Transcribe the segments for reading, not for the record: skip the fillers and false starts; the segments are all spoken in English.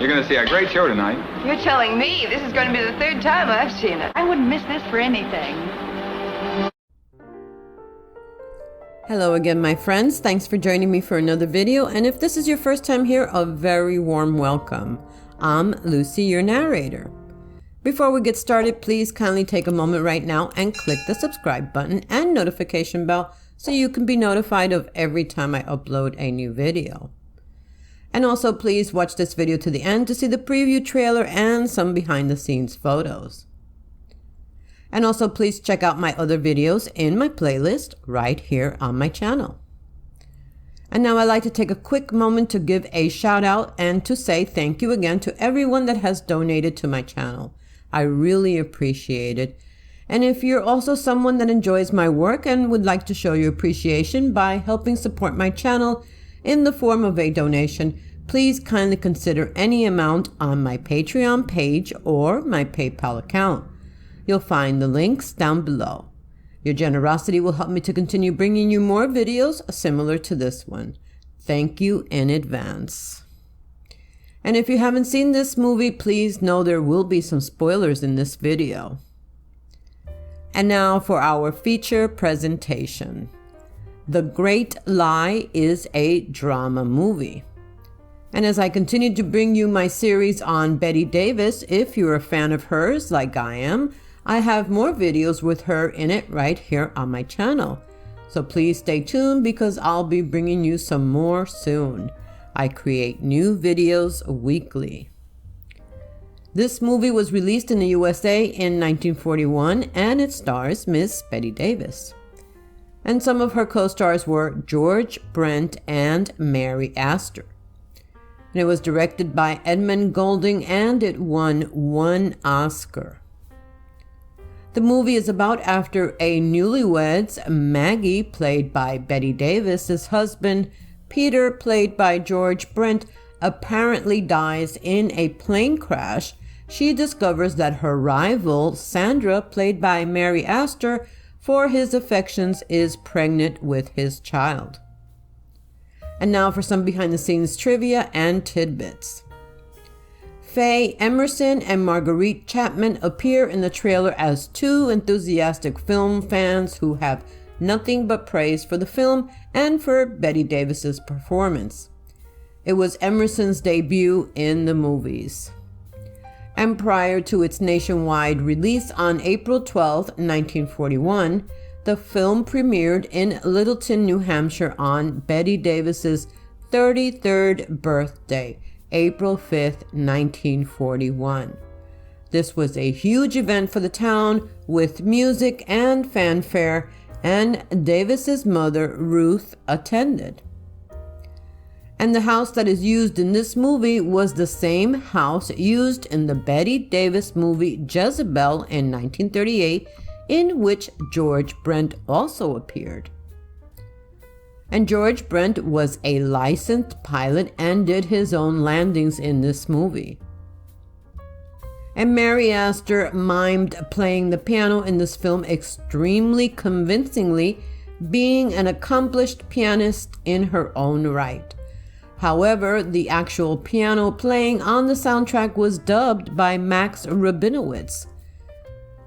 You're going to see a great show tonight. You're telling me this is going to be the third time I've seen it. I wouldn't miss this for anything. Hello again, my friends. Thanks for joining me for another video. And if this is your first time here, a very warm welcome. I'm Lucy, your narrator. Before we get started, please kindly take a moment right now and click the subscribe button and notification bell so you can be notified of every time I upload a new video. And also please watch this video to the end to see the preview trailer and some behind the scenes photos. And also please check out my other videos in my playlist right here on my channel. And now I'd like to take a quick moment to give a shout out and to say thank you again to everyone that has donated to my channel. I really appreciate it. And if you're also someone that enjoys my work and would like to show your appreciation by helping support my channel in the form of a donation, please kindly consider any amount on my Patreon page or my PayPal account. You'll find the links down below. Your generosity will help me to continue bringing you more videos similar to this one. Thank you in advance. And if you haven't seen this movie, please know there will be some spoilers in this video. And now for our feature presentation. The Great Lie is a drama movie. And as I continue to bring you my series on Bette Davis, if you're a fan of hers like I am, I have more videos with her in it right here on my channel. So please stay tuned because I'll be bringing you some more soon. I create new videos weekly. This movie was released in the USA in 1941 and it stars Miss Bette Davis. And some of her co-stars were George, Brent, and Mary Astor. And it was directed by Edmund Goulding and it won 1 Oscar. The movie is about after a newlyweds, Maggie, played by Bette Davis's husband, Peter, played by George Brent, apparently dies in a plane crash. She discovers that her rival, Sandra, played by Mary Astor, for his affections, is pregnant with his child. And now for some behind-the-scenes trivia and tidbits. Faye Emerson and Marguerite Chapman appear in the trailer as two enthusiastic film fans who have nothing but praise for the film and for Bette Davis's performance. It was Emerson's debut in the movies. And prior to its nationwide release on April 12, 1941, the film premiered in Littleton, New Hampshire on Bette Davis's 33rd birthday, April 5th, 1941. This was a huge event for the town with music and fanfare, and Davis's mother, Ruth, attended. And the house that is used in this movie was the same house used in the Bette Davis movie Jezebel in 1938, in which George Brent also appeared. And George Brent was a licensed pilot and did his own landings in this movie. And Mary Astor mimed playing the piano in this film extremely convincingly, being an accomplished pianist in her own right. However, the actual piano playing on the soundtrack was dubbed by Max Rabinowitz.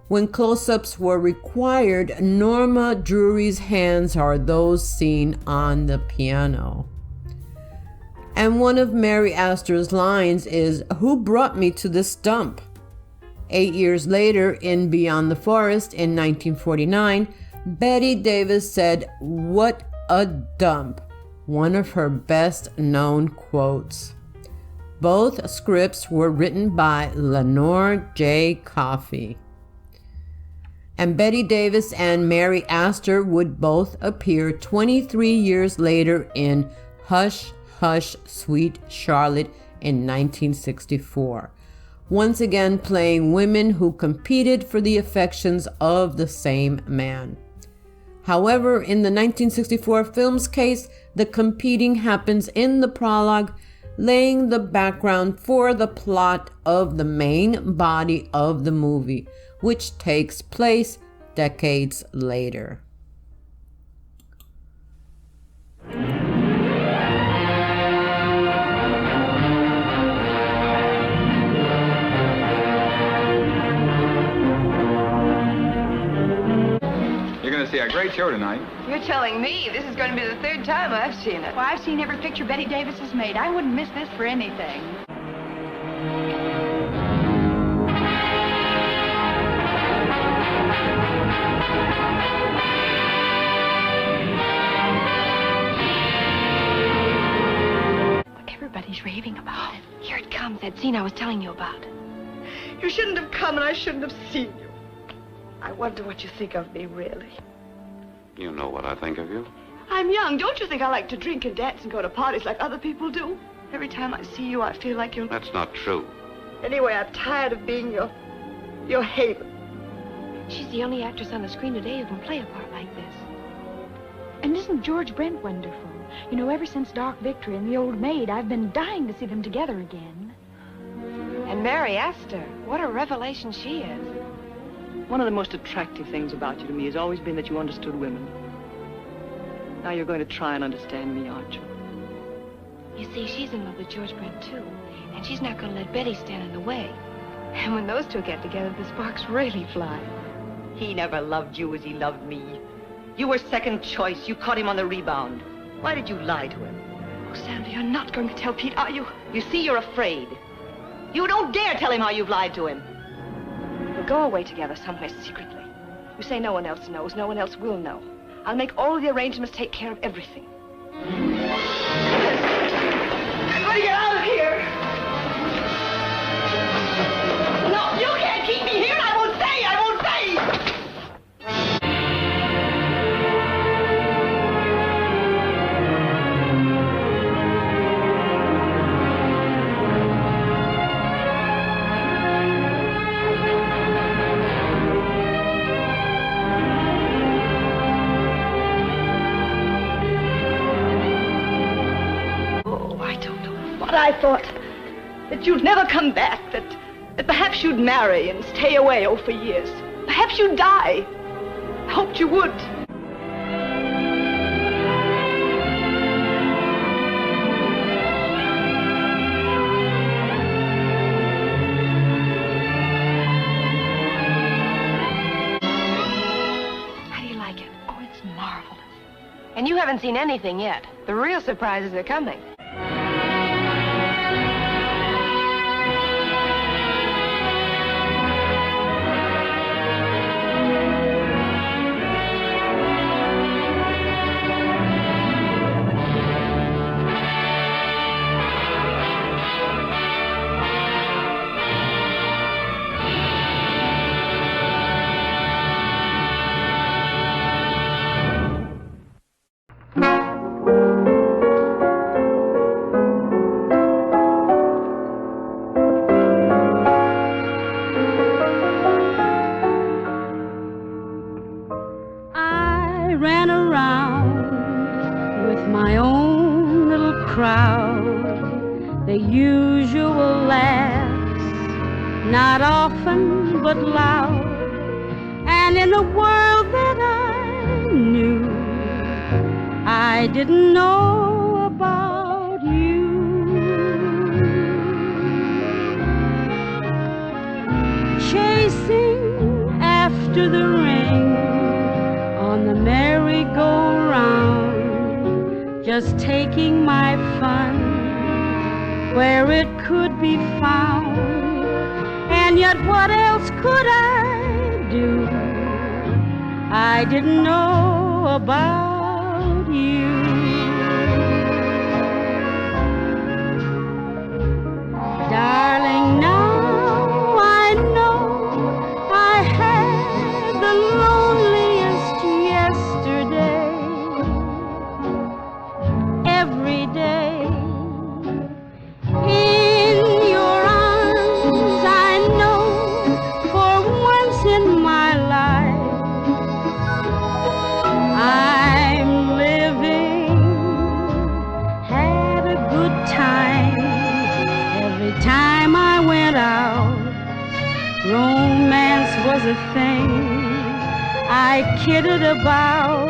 When close-ups were required, Norma Drury's hands are those seen on the piano. And one of Mary Astor's lines is, "Who brought me to this dump?" 8 years later, in Beyond the Forest in 1949, Bette Davis said, "What a dump," one of her best-known quotes. Both scripts were written by Lenore J. Coffey. And Bette Davis and Mary Astor would both appear 23 years later in Hush, Hush, Sweet Charlotte in 1964. Once again playing women who competed for the affections of the same man. However, in the 1964 film's case, the competing happens in the prologue, laying the background for the plot of the main body of the movie, which takes place decades later. a great show tonight. You're telling me this is going to be the third time I've seen it. Well, I've seen every picture Bette Davis has made. I wouldn't miss this for anything. Everybody's raving about it. Here it comes, that scene I was telling you about. You shouldn't have come and I shouldn't have seen you. I wonder what you think of me, really. You know what I think of you. I'm young. Don't you think I like to drink and dance and go to parties like other people do? Every time I see you, I feel like you're... That's not true. Anyway, I'm tired of being your haven. She's the only actress on the screen today who can play a part like this. And isn't George Brent wonderful? You know, ever since Dark Victory and The Old Maid, I've been dying to see them together again. And Mary Astor, what a revelation she is. One of the most attractive things about you to me has always been that you understood women. Now you're going to try and understand me, aren't you? You see, she's in love with George Brent, too. And she's not going to let Betty stand in the way. And when those two get together, the sparks really fly. He never loved you as he loved me. You were second choice. You caught him on the rebound. Why did you lie to him? Oh, Sandra, you're not going to tell Pete, are you? You see, you're afraid. You don't dare tell him how you've lied to him. We'll go away together somewhere secretly. You say no one else knows, no one else will know. I'll make all the arrangements, take care of everything. I'm going to get out of here! No, you can't keep me here! I won't stay! I won't stay! I thought that you'd never come back, that perhaps you'd marry and stay away, for years. Perhaps you'd die. I hoped you would. How do you like it? Oh, it's marvelous. And you haven't seen anything yet. The real surprises are coming. Not often, but loud, and in a world that I knew, I didn't know about you. Chasing after the ring on the merry-go-round, just taking my fun where it could be found. And yet what else could I do? I didn't know about you. Darling, now I know I had the loneliest yesterday. Every day in my life, I'm living, had a good time. Every time I went out, romance was a thing I kidded about.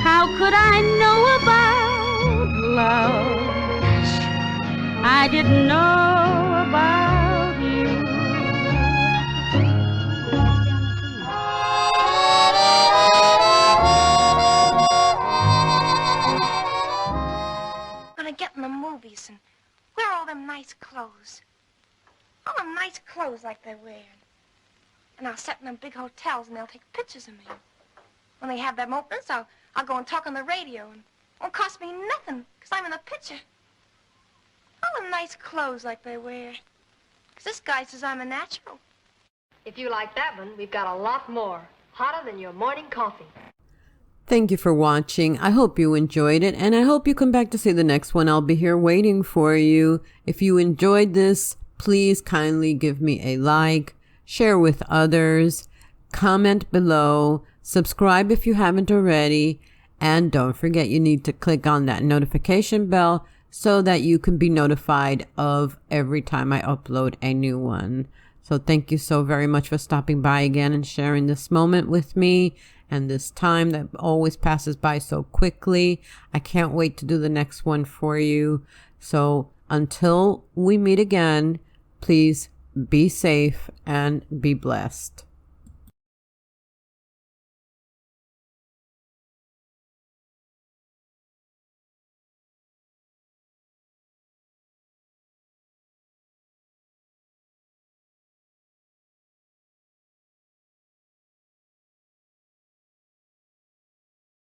How could I know about love? I didn't know about you. face and wear all them nice clothes. All them nice clothes like they wear. And I'll sit in them big hotels and they'll take pictures of me. When they have them openings, I'll go and talk on the radio and it won't cost me nothing because I'm in the picture. All them nice clothes like they wear. Because this guy says I'm a natural. If you like that one, we've got a lot more. Hotter than your morning coffee. Thank you for watching. I hope you enjoyed it, and I hope you come back to see the next one. I'll be here waiting for you. If you enjoyed this, please kindly give me a like, share with others, comment below, subscribe if you haven't already, and don't forget you need to click on that notification bell so that you can be notified of every time I upload a new one. So thank you so very much for stopping by again and sharing this moment with me and this time that always passes by so quickly. I can't wait to do the next one for you. So until we meet again, please be safe and be blessed.